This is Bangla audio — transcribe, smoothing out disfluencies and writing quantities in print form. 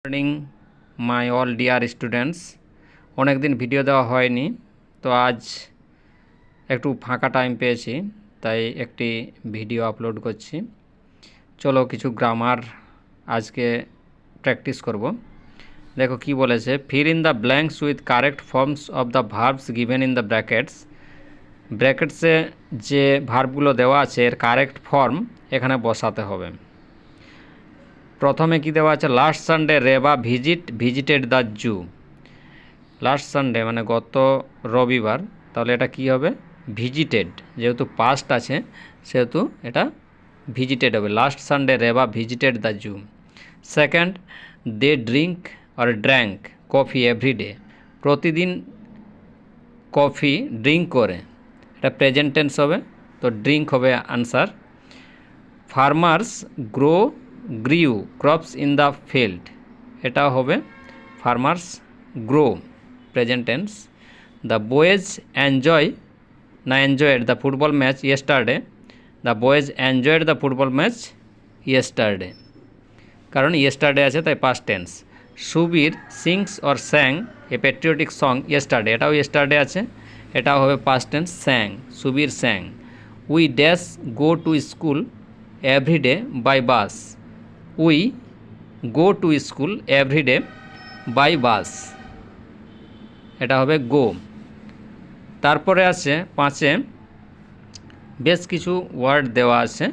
Morning my all dear students. অনেক দিন ভিডিও দেওয়া হয়নি, তো আজ একটু ফাঁকা টাইম পেয়েছি, তাই একটি ভিডিও আপলোড করছি। চলো কিছু গ্রামার আজকে প্র্যাকটিস করব। দেখো কি বলেছে, fill in the blanks with correct forms of the verbs given in the brackets. ব্র্যাকেটসে যে ভার্বগুলো দেওয়া আছে এর কারেক্ট ফর্ম এখানে বসাতে হবে। প্রথমে কি দেওয়া আছে, last Sunday Reba visited the zoo. Last Sunday মানে গত রবিবার, তাহলে এটা কি হবে, ভিজিটেড। যেহেতু পাস্ট আছে সেহেতু এটা ভিজিটেড হবে। Last Sunday Reba visited the zoo. Second, they drink আর ড্র্যাঙ্ক কফি এভরিডে। প্রতিদিন কফি ড্রিঙ্ক করে, এটা প্রেজেন্ট টেন্স হবে, তো ড্রিঙ্ক হবে answer. Farmers grew crops in the field, এটা হবে farmers grow present tense. The boys enjoyed the football match yesterday. The boys enjoyed the football match yesterday, কারণ ইয়েস্টারডে আছে তাই past tense. Subir sings or sang a patriotic song yesterday, এটাও ইয়েস্টারডে আছে, এটাও হবে past tense, sang, Subir sang. We dash go to school everyday by bus. We go to school everyday by bus, এটা হবে গো। তারপরে আছে পাঁচে বেশ কিছু ওয়ার্ড দেওয়া আছে,